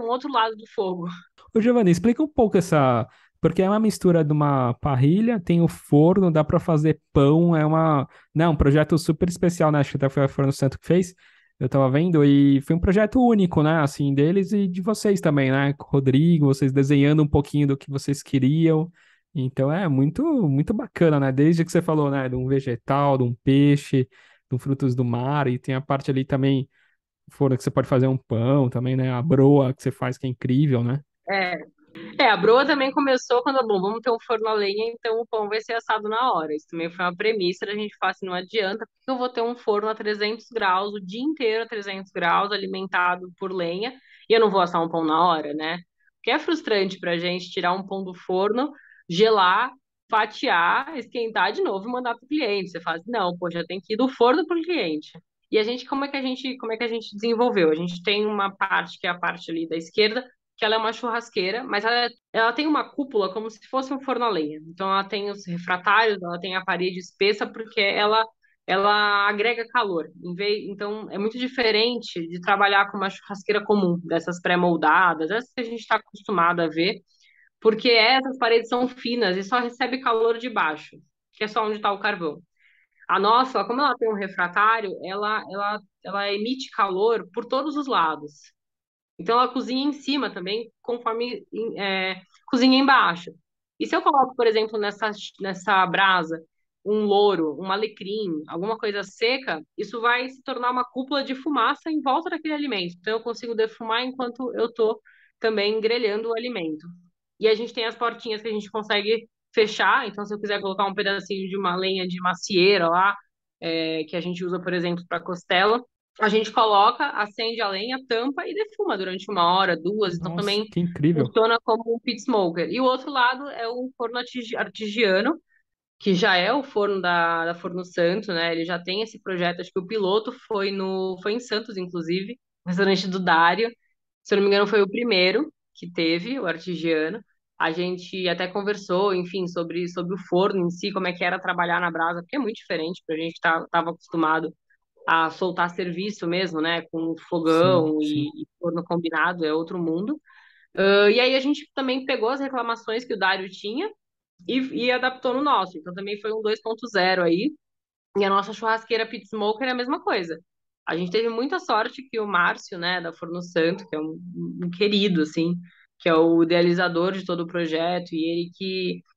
outro lado do fogo. Ô, Giovanni, explica um pouco essa. Porque é uma mistura de uma parrilha, tem o forno, dá para fazer pão, é uma. Não, um projeto super especial, né? Acho que até foi a Forno Santo que fez. Eu tava vendo e foi um projeto único, né? Assim, deles e de vocês também, né? Com o Rodrigo, vocês desenhando um pouquinho do que vocês queriam. Então é muito, muito bacana, né? Desde que você falou, né? De um vegetal, de um peixe, de um frutos do mar, e tem a parte ali também, forno que você pode fazer um pão também, né? A broa que você faz, que é incrível, né? É, a broa também começou quando, bom, vamos ter um forno a lenha, então o pão vai ser assado na hora. Isso também foi uma premissa da gente falar assim, não adianta, porque eu vou ter um forno a 300 graus, o dia inteiro a 300 graus, alimentado por lenha, e eu não vou assar um pão na hora, né? Porque é frustrante pra gente tirar um pão do forno, gelar, fatiar, esquentar de novo e mandar pro cliente. Você fala assim, não, poxa, tem que ir do forno pro cliente. E a gente, como é que a gente desenvolveu? A gente tem uma parte que é a parte ali da esquerda, que ela é uma churrasqueira, mas ela tem uma cúpula como se fosse um forno a lenha. Então ela tem os refratários, ela tem a parede espessa porque ela agrega calor. Então é muito diferente de trabalhar com uma churrasqueira comum, dessas pré-moldadas, essas que a gente está acostumado a ver, porque essas paredes são finas e só recebe calor de baixo, que é só onde está o carvão. A nossa, como ela tem um refratário, ela emite calor por todos os lados. Então ela cozinha em cima também, conforme cozinha embaixo. E se eu coloco, por exemplo, nessa brasa um louro, um alecrim, alguma coisa seca, isso vai se tornar uma cúpula de fumaça em volta daquele alimento. Então eu consigo defumar enquanto eu estou também grelhando o alimento. E a gente tem as portinhas que a gente consegue fechar. Então, se eu quiser colocar um pedacinho de uma lenha de macieira lá, que a gente usa, por exemplo, para costela, a gente coloca, acende a lenha, tampa e defuma durante 1 hora, 2. Então, Nossa, também que incrível. funciona como um pit smoker. E o outro lado é um forno artesiano, que já é o forno da Forno Santo, né? Ele já tem esse projeto. Acho que o piloto foi em Santos, inclusive, no restaurante do Dário. Se eu não me engano, foi o primeiro que teve, o artesiano. A gente até conversou, enfim, sobre o forno em si, como é que era trabalhar na brasa, porque é muito diferente pra gente que estava acostumado a soltar serviço mesmo, né? Com Sim, fogão sim. e forno combinado, é outro mundo. E aí a gente também pegou as reclamações que o Dário tinha e adaptou no nosso. Então também foi um 2.0 aí. E a nossa churrasqueira Pit Smoker é a mesma coisa. A gente teve muita sorte que o Márcio, né, da Forno Santo, que é um querido, assim, que é o idealizador de todo o projeto, e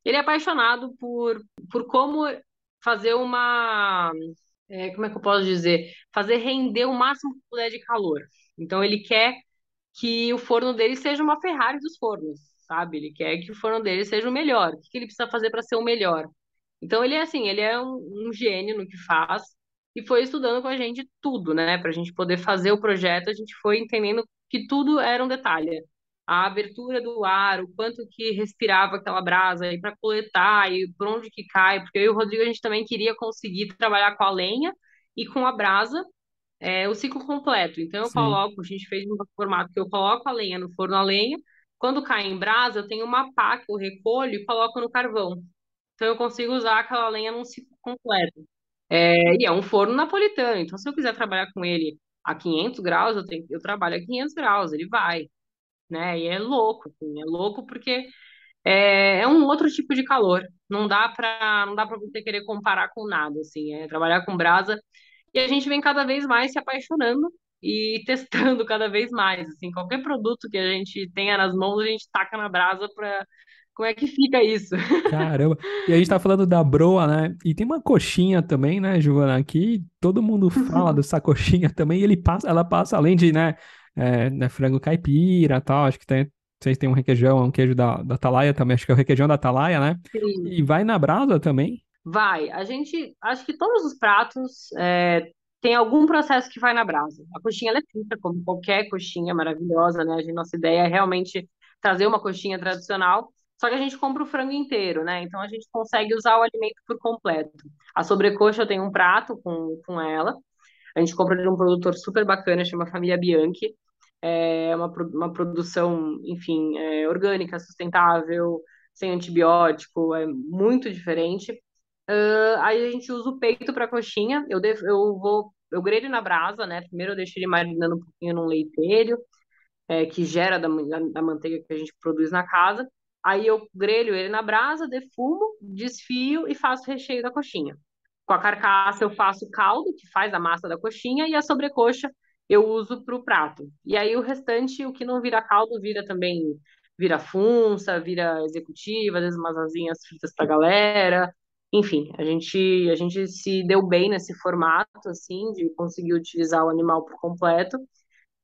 ele é apaixonado por como fazer como é que eu posso dizer? Fazer render o máximo que puder de calor. Então ele quer que o forno dele seja uma Ferrari dos fornos, sabe? Ele quer que o forno dele seja o melhor. O que que ele precisa fazer para ser o melhor? Então ele é assim, ele é um gênio no que faz e foi estudando com a gente tudo, né? Para a gente poder fazer o projeto, a gente foi entendendo que tudo era um detalhe. A abertura do ar, o quanto que respirava aquela brasa, e para coletar, e por onde que cai, porque eu e o Rodrigo a gente também queria conseguir trabalhar com a lenha e com a brasa o ciclo completo. Então eu Sim. coloco, a gente fez um formato que eu coloco a lenha no forno a lenha, quando cai em brasa, eu tenho uma pá que eu recolho e coloco no carvão. Então eu consigo usar aquela lenha num ciclo completo. E é um forno napolitano, então se eu quiser trabalhar com ele a 500 graus, eu trabalho a 500 graus, ele vai, né? E é louco, assim, é louco porque é um outro tipo de calor. Não dá para você querer comparar com nada, assim. Trabalhar com brasa e a gente vem cada vez mais se apaixonando e testando cada vez mais, assim. Qualquer produto que a gente tenha nas mãos, a gente taca na brasa para como é que fica isso? Caramba. E a gente tá falando da broa, né? E tem uma coxinha também, né, Giovana? Aqui todo mundo fala dessa coxinha também. E ela passa além de, né, frango caipira e tal. Acho que vocês têm um requeijão, um queijo da Atalaia também. Acho que é o requeijão da Atalaia, né? Sim. E vai na brasa também. Vai. A gente, acho que todos os pratos tem algum processo que vai na brasa. A coxinha ela é frita, como qualquer coxinha maravilhosa, né? Nossa ideia é realmente trazer uma coxinha tradicional, só que a gente compra o frango inteiro, né? Então a gente consegue usar o alimento por completo. A sobrecoxa eu tenho um prato com ela. A gente compra de um produtor super bacana, chama Família Bianchi. É uma produção, enfim, orgânica, sustentável, sem antibiótico, é muito diferente. Aí a gente usa o peito para coxinha. Eu grelho na brasa, né? Primeiro eu deixo ele marinando um pouquinho num leitelho, que gera da manteiga que a gente produz na casa. Aí eu grelho ele na brasa, defumo, desfio e faço o recheio da coxinha. Com a carcaça eu faço o caldo, que faz a massa da coxinha, e a sobrecoxa eu uso para o prato. E aí o restante, o que não vira caldo, vira também, vira funça, vira executiva, às vezes umas asinhas fritas pra galera. Enfim, a gente se deu bem nesse formato, assim, de conseguir utilizar o animal por completo.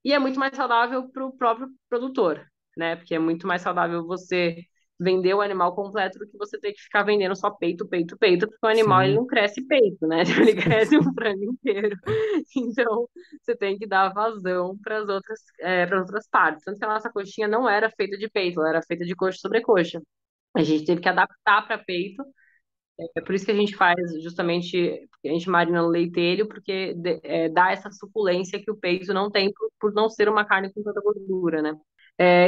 E é muito mais saudável para o próprio produtor, né? Porque é muito mais saudável você vender o animal completo do que você ter que ficar vendendo só peito, peito, peito, porque o animal ele Sim. não cresce peito, né? Ele cresce um frango inteiro. Então, você tem que dar vazão para as outras partes. Tanto que a nossa coxinha não era feita de peito, ela era feita de coxa sobre coxa. A gente teve que adaptar para peito é por isso que a gente faz justamente, a gente marina no leitelho, porque dá essa suculência que o peito não tem por não ser uma carne com tanta gordura, né?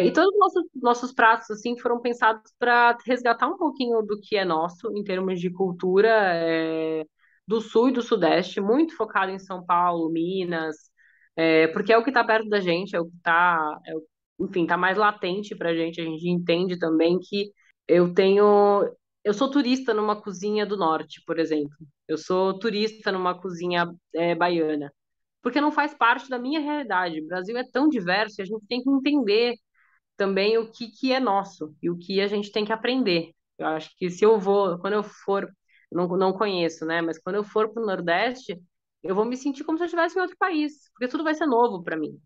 E todos os nossos pratos, assim, foram pensados para resgatar um pouquinho do que é nosso, em termos de cultura, do sul e do sudeste, muito focado em São Paulo, Minas, porque é o que está perto da gente, é o que está, enfim, está mais latente para a gente entende também que eu tenho eu sou turista numa cozinha do norte, por exemplo. Eu sou turista numa cozinha baiana. porque não faz parte da minha realidade. O Brasil é tão diverso que a gente tem que entender também o que, que é nosso e o que a gente tem que aprender. Eu acho que se eu vou, quando eu for, não conheço, né? Mas quando eu for para o Nordeste, eu vou me sentir como se eu estivesse em outro país, porque tudo vai ser novo para mim,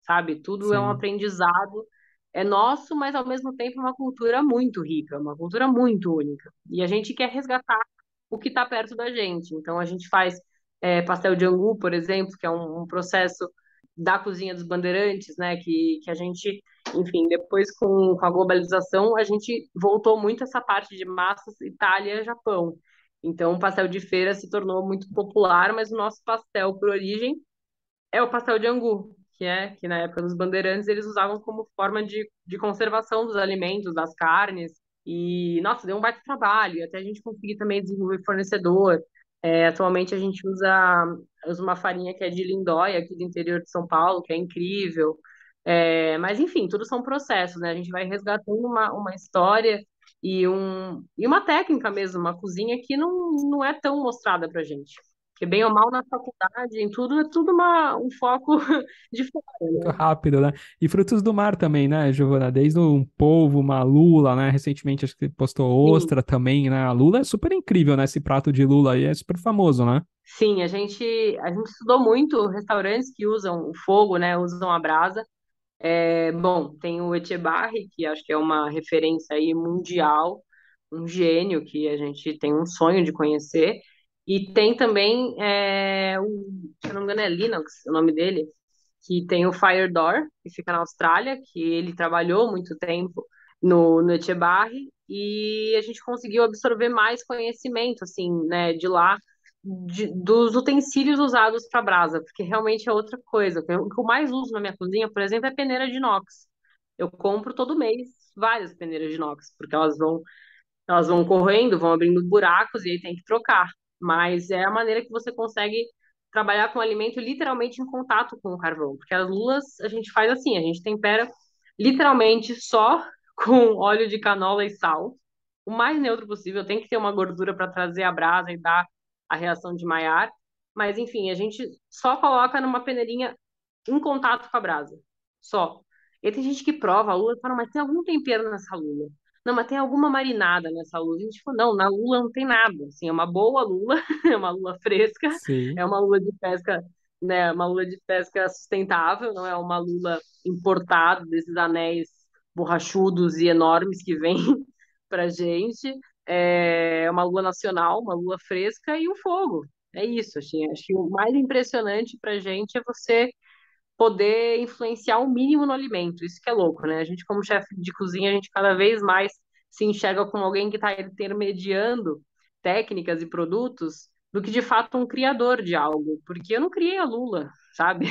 sabe? Tudo é um Sim. aprendizado, é nosso, mas ao mesmo tempo é uma cultura muito rica, uma cultura muito única. E a gente quer resgatar o que está perto da gente. Então a gente faz pastel de angu, por exemplo, que é um processo da cozinha dos bandeirantes, né? Que a gente, enfim, depois com a globalização, a gente voltou muito essa parte de massas Itália, Japão. Então, o pastel de feira se tornou muito popular, mas o nosso pastel, por origem, é o pastel de angu, que na época dos bandeirantes eles usavam como forma de conservação dos alimentos, das carnes. E, nossa, deu um baita trabalho, até a gente conseguir também desenvolver fornecedor. Atualmente a gente usa uma farinha que é de Lindóia, aqui do interior de São Paulo, que é incrível. Mas, enfim, tudo são processos, né? A gente vai resgatando uma história e uma técnica mesmo, uma cozinha que não é tão mostrada pra gente. Porque bem ou mal na faculdade, em tudo, é tudo um foco de fora, Muito né? rápido, né? E frutos do mar também, né, Giovana? Desde um polvo, uma lula, né? Recentemente acho que postou Sim, ostra também, né? A lula é super incrível, né? Esse prato de lula aí é super famoso, né? sim, a gente estudou muito restaurantes que usam o fogo, né? Usam a brasa. Bom, tem o Etchebarri, que acho que é uma referência aí mundial, um gênio que a gente tem um sonho de conhecer. E tem também, se eu não me engano, é Linux, o nome dele, que tem o Fire Door, que fica na Austrália, que ele trabalhou muito tempo no Etchebarri, e a gente conseguiu absorver mais conhecimento, assim, né, de lá, dos utensílios usados para brasa, porque realmente é outra coisa. O que eu mais uso na minha cozinha, por exemplo, é peneira de inox. Eu compro todo mês várias peneiras de inox, porque elas vão correndo, vão abrindo buracos e aí tem que trocar. Mas é a maneira que você consegue trabalhar com o alimento literalmente em contato com o carvão. Porque as lulas a gente faz assim, a gente tempera literalmente só com óleo de canola e sal, o mais neutro possível. Tem que ter uma gordura para trazer a brasa e dar a reação de Maillard. Mas enfim, a gente só coloca numa peneirinha em contato com a brasa. Só. E tem gente que prova a lula e fala, mas tem algum tempero nessa lula? Não, mas tem alguma marinada nessa lula? A gente falou, não, na lula não tem nada. Assim, é uma boa lula, é uma lula fresca, Sim. é uma lula de pesca, né? Uma lula de pesca sustentável, não é uma lula importada desses anéis borrachudos e enormes que vêm pra gente. É uma lua nacional, uma lua fresca e um fogo. É isso, assim, acho que o mais impressionante pra gente é você poder influenciar o mínimo no alimento. Isso que é louco, né? A gente, como chefe de cozinha, a gente cada vez mais se enxerga como alguém que está intermediando técnicas e produtos do que de fato um criador de algo. Porque eu não criei a lula, sabe?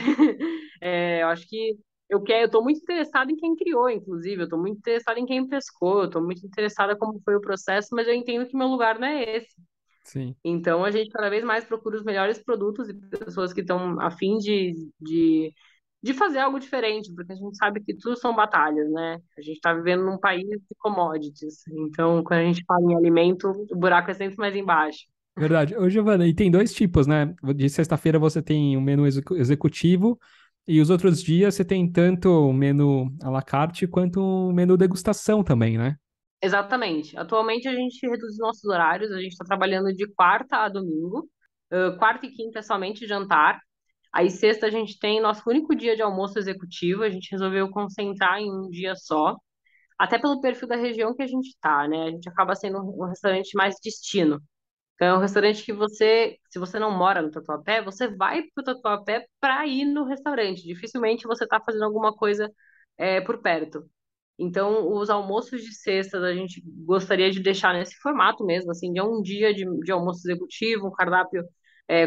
Eu acho que eu estou muito interessada em quem criou, inclusive, eu estou muito interessada em quem pescou, eu estou muito interessada como foi o processo, mas eu entendo que meu lugar não é esse. Sim. Então, a gente cada vez mais procura os melhores produtos e pessoas que estão a fim de fazer algo diferente, porque a gente sabe que tudo são batalhas, né? A gente está vivendo num país de commodities. Então, quando a gente fala em alimento, o buraco é sempre mais embaixo. Verdade. Ô, Giovana, e tem dois tipos, né? De sexta-feira você tem o menu executivo e os outros dias você tem tanto o menu à la carte quanto o menu degustação também, né? Exatamente. Atualmente, a gente reduz os nossos horários, a gente está trabalhando de quarta a domingo. Quarta e quinta é somente jantar. Aí, sexta, a gente tem nosso único dia de almoço executivo, a gente resolveu concentrar em um dia só. Até pelo perfil da região que a gente tá, né? A gente acaba sendo um restaurante mais destino. Então, é um restaurante que você, se você não mora no Tatuapé, você vai pro Tatuapé para ir no restaurante. Dificilmente você está fazendo alguma coisa por perto. Então, os almoços de sexta a gente gostaria de deixar nesse formato mesmo, assim, de um dia de almoço executivo, um cardápio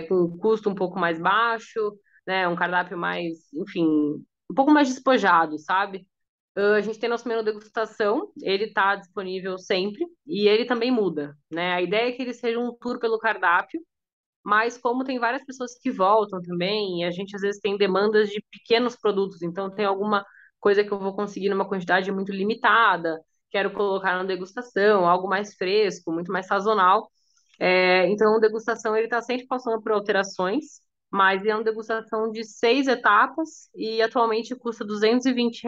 com um custo um pouco mais baixo, né? Um cardápio mais, enfim, um pouco mais despojado, sabe? A gente tem nosso menu degustação, ele está disponível sempre e ele também muda, né? A ideia é que ele seja um tour pelo cardápio, mas como tem várias pessoas que voltam também, e a gente às vezes tem demandas de pequenos produtos, então tem alguma coisa que eu vou conseguir numa quantidade muito limitada, quero colocar na degustação, algo mais fresco, muito mais sazonal. Então, a degustação ele está sempre passando por alterações. mas é uma degustação de 6 etapas e atualmente custa R$ 220.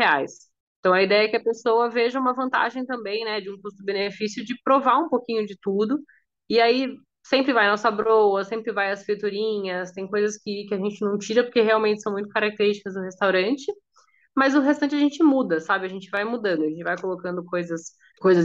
Então a ideia é que a pessoa veja uma vantagem também, né, de um custo-benefício de provar um pouquinho de tudo. E aí sempre vai a nossa broa, sempre vai as friturinhas, tem coisas que a gente não tira porque realmente são muito características do restaurante. Mas o restante a gente muda, sabe? A gente vai mudando, a gente vai colocando coisas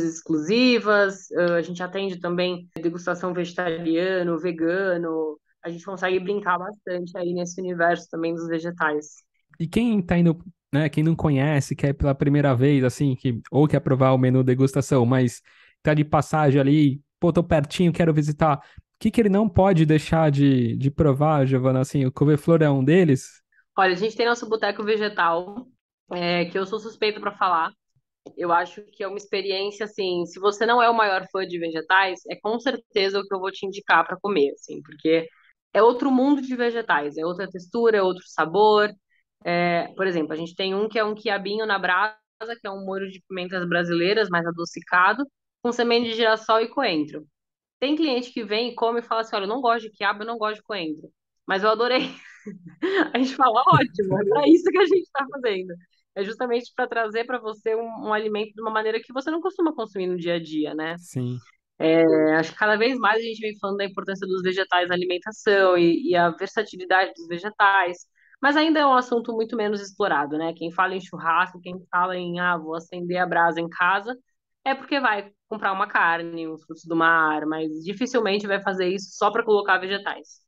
exclusivas, a gente atende também degustação vegetariano, vegano, a gente consegue brincar bastante aí nesse universo também dos vegetais. E quem tá indo, né, quem não conhece, quer ir pela primeira vez, assim, ou quer provar o menu degustação, mas tá de passagem ali, pô, tô pertinho, quero visitar. O que que ele não pode deixar de provar, Giovana? Assim, o couve-flor é um deles? Olha, a gente tem nosso boteco vegetal, que eu sou suspeita para falar. Eu acho que é uma experiência, assim, se você não é o maior fã de vegetais, é com certeza o que eu vou te indicar para comer, assim, porque é outro mundo de vegetais, é outra textura, é outro sabor. Por exemplo, a gente tem um que é um quiabinho na brasa, que é um molho de pimentas brasileiras, mais adocicado, com semente de girassol e coentro. Tem cliente que vem e come e fala assim: olha, eu não gosto de quiabo, eu não gosto de coentro. Mas eu adorei. A gente fala, ótimo, é para isso que a gente está fazendo. É justamente para trazer para você um alimento de uma maneira que você não costuma consumir no dia a dia, né? Sim. Acho que cada vez mais a gente vem falando da importância dos vegetais na alimentação e a versatilidade dos vegetais. Mas ainda é um assunto muito menos explorado, né? Quem fala em churrasco, quem fala em, vou acender a brasa em casa, é porque vai comprar uma carne, uns frutos do mar, mas dificilmente vai fazer isso só para colocar vegetais.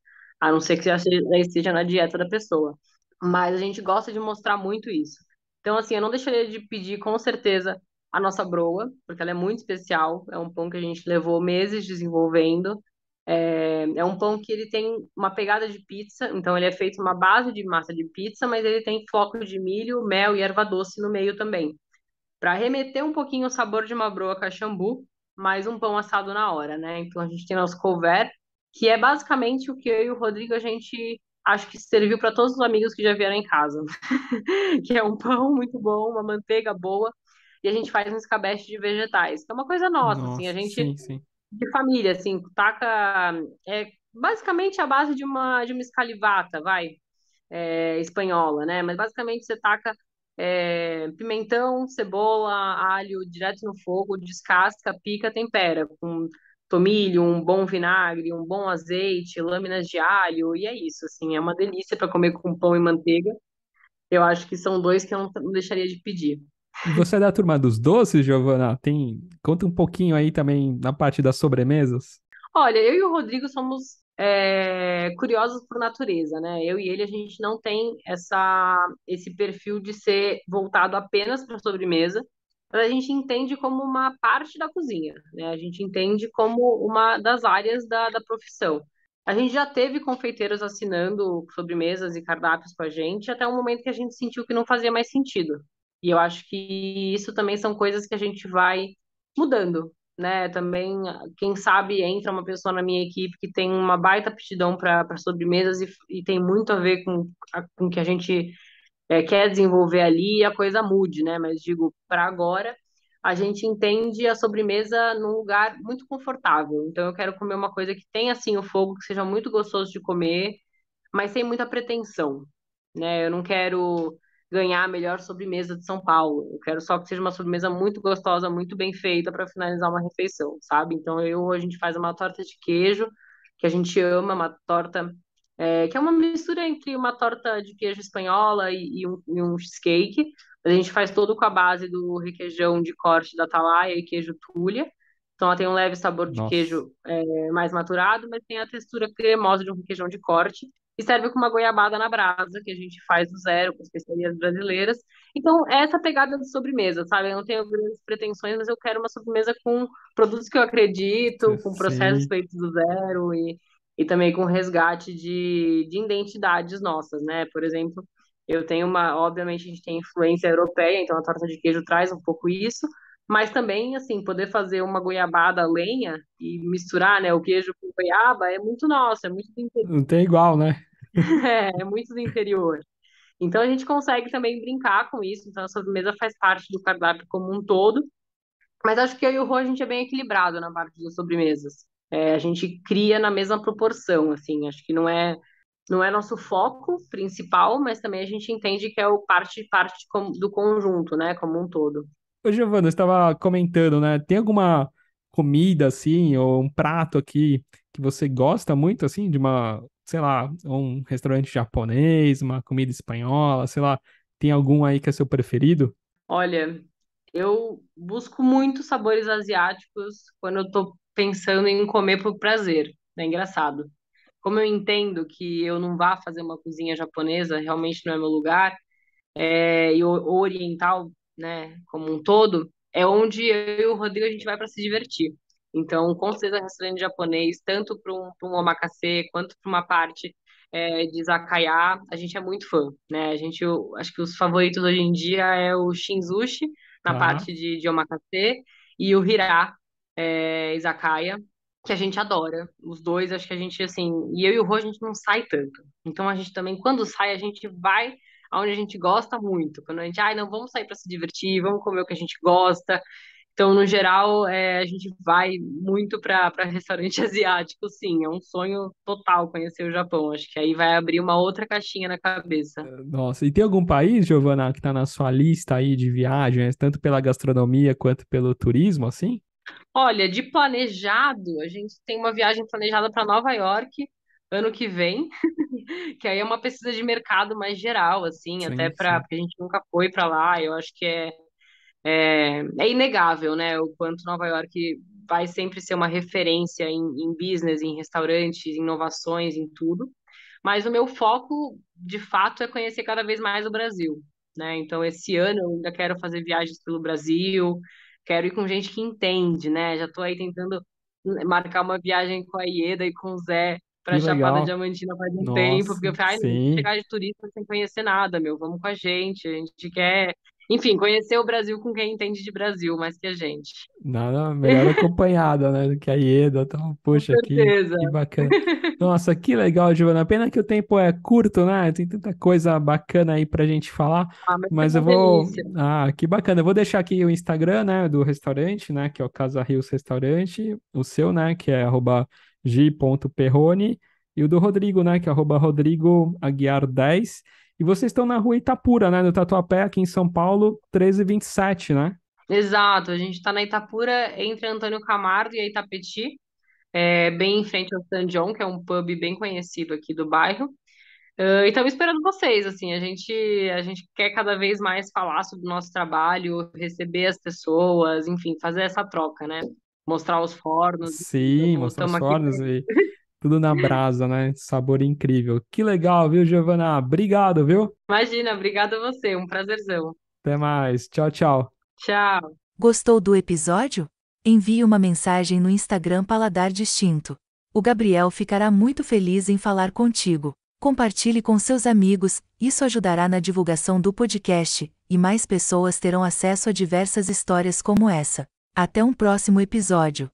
A não ser que esteja na dieta da pessoa. Mas a gente gosta de mostrar muito isso. Então, assim, eu não deixaria de pedir, com certeza, a nossa broa, porque ela é muito especial. É um pão que a gente levou meses desenvolvendo. É um pão que ele tem uma pegada de pizza, então ele é feito uma base de massa de pizza, mas ele tem flocos de milho, mel e erva doce no meio também, para remeter um pouquinho o sabor de uma broa caxambu, mais um pão assado na hora, né? Então a gente tem nosso couvert, que é basicamente o que eu e o Rodrigo a gente acho que serviu para todos os amigos que já vieram em casa, que é um pão muito bom, uma manteiga boa, e a gente faz um escabeche de vegetais. Que é uma coisa nossa, assim, a Nossa, gente sim, sim. de família, assim, taca basicamente a base de uma escalivata, vai, espanhola, né? Mas basicamente você taca pimentão, cebola, alho direto no fogo, descasca, pica, tempera com tomilho, um bom vinagre, um bom azeite, lâminas de alho, e é isso, assim, é uma delícia para comer com pão e manteiga. Eu acho que são dois que eu não deixaria de pedir. E você é da turma dos doces, Giovana? Conta um pouquinho aí também na parte das sobremesas. Olha, eu e o Rodrigo somos curiosos por natureza, né? Eu e ele, a gente não tem esse perfil de ser voltado apenas para sobremesa, mas a gente entende como uma parte da cozinha, né? A gente entende como uma das áreas da profissão. A gente já teve confeiteiros assinando sobremesas e cardápios com a gente, até o momento que a gente sentiu que não fazia mais sentido. E eu acho que isso também são coisas que a gente vai mudando, né? Também, quem sabe, entra uma pessoa na minha equipe que tem uma baita aptidão para sobremesas e tem muito a ver com o que a gente quer desenvolver ali e a coisa mude, né? Mas digo, para agora, a gente entende a sobremesa num lugar muito confortável. Então, eu quero comer uma coisa que tenha, assim, o fogo, que seja muito gostoso de comer, mas sem muita pretensão, né? Eu não quero ganhar a melhor sobremesa de São Paulo. Eu quero só que seja uma sobremesa muito gostosa, muito bem feita para finalizar uma refeição, sabe? Então a gente faz uma torta de queijo que a gente ama, uma torta que é uma mistura entre uma torta de queijo espanhola e um cheesecake. A gente faz todo com a base do requeijão de corte da Atalaia e queijo Tulha. Então ela tem um leve sabor de Nossa, queijo mais maturado, mas tem a textura cremosa de um requeijão de corte e serve com uma goiabada na brasa, que a gente faz do zero, com especiarias brasileiras. Então, é essa pegada de sobremesa, sabe? Eu não tenho grandes pretensões, mas eu quero uma sobremesa com produtos que eu acredito, com processos sim. feitos do zero e também com resgate de identidades nossas, né? Por exemplo, eu tenho obviamente a gente tem influência europeia, então a torta de queijo traz um pouco isso, mas também, assim, poder fazer uma goiabada à lenha e misturar, né, o queijo com goiaba é muito nosso, é muito do Não tem igual, né? é muito do interior. Então a gente consegue também brincar com isso. Então a sobremesa faz parte do cardápio como um todo. Mas acho que eu e o Rô a gente é bem equilibrado na parte das sobremesas. A gente cria na mesma proporção, assim. Acho que não é. Não é nosso foco principal, mas também a gente entende que é o do conjunto, né, como um todo. Ô, Giovana, você estava comentando, né? Tem alguma comida, assim, ou um prato aqui que você gosta muito, assim, de uma, sei lá, um restaurante japonês, uma comida espanhola, sei lá, tem algum aí que é seu preferido? Olha, eu busco muito sabores asiáticos quando eu tô pensando em comer por prazer. É engraçado. Como eu entendo que eu não vá fazer uma cozinha japonesa, realmente não é meu lugar, e o oriental, né, como um todo, é onde eu e o Rodrigo a gente vai para se divertir. Então, com certeza, restaurante japonês, tanto para um omakase quanto para uma parte de izakaya, a gente é muito fã, né? Acho que os favoritos hoje em dia é o shinzushi, na Tá, parte de omakase, e o hirá, izakaya, que a gente adora. Os dois, acho que a gente, assim, e eu e o Rô, a gente não sai tanto. Então, a gente também, quando sai, a gente vai aonde a gente gosta muito. Quando a gente, ai, não, vamos sair para se divertir, vamos comer o que a gente gosta. Então, no geral, a gente vai muito para restaurante asiático, sim. É um sonho total conhecer o Japão. Acho que aí vai abrir uma outra caixinha na cabeça. nossa, e tem algum país, Giovana, que tá na sua lista aí de viagens, tanto pela gastronomia quanto pelo turismo, assim? Olha, de planejado, a gente tem uma viagem planejada para Nova York ano que vem, que aí é uma pesquisa de mercado mais geral, assim, até Sim, para sim. porque a gente nunca foi para lá. Eu acho que é inegável, né? O quanto Nova York vai sempre ser uma referência em business, em restaurantes, em inovações, em tudo. Mas o meu foco, de fato, é conhecer cada vez mais o Brasil, né? Então, esse ano eu ainda quero fazer viagens pelo Brasil, quero ir com gente que entende, né? Já estou aí tentando marcar uma viagem com a Ieda e com o Zé para Que Chapada legal. Diamantina faz um tempo, Nossa, porque eu falei, ai, não vou sim. chegar de turista sem conhecer nada, meu, vamos com a gente quer, enfim, conhecer o Brasil com quem entende de Brasil mais que a gente. Nada melhor acompanhada, né, do que a Ieda. Então, Com poxa, certeza. que bacana. Nossa, que legal, Giovana. Pena que o tempo é curto, né? Tem tanta coisa bacana aí pra gente falar. Ah, mas foi Mas eu uma vou. delícia. Ah, que bacana. Eu vou deixar aqui o Instagram, né, do restaurante, né, que é o Casa Rios Restaurante. O seu, né, que é @g.perrone. E o do Rodrigo, né, que é @Rodrigo Aguiar 10. E vocês estão na rua Itapura, né, no Tatuapé, aqui em São Paulo, 1327, né? Exato, a gente está na Itapura, entre Antônio Camargo e a Itapetí, bem em frente ao San John, que é um pub bem conhecido aqui do bairro. E estamos esperando vocês, assim, a gente quer cada vez mais falar sobre o nosso trabalho, receber as pessoas, enfim, fazer essa troca, né? Mostrar os fornos, Sim, mostrar os estamos aqui. fornos e tudo na brasa, né? Sabor incrível. Que legal, viu, Giovana? Obrigado, viu? Imagina, obrigada a você, um prazerzão. Até mais. Tchau, tchau. Tchau. Gostou do episódio? Envie uma mensagem no Instagram Paladar Distinto. O Gabriel ficará muito feliz em falar contigo. Compartilhe com seus amigos, isso ajudará na divulgação do podcast, e mais pessoas terão acesso a diversas histórias como essa. Até um próximo episódio.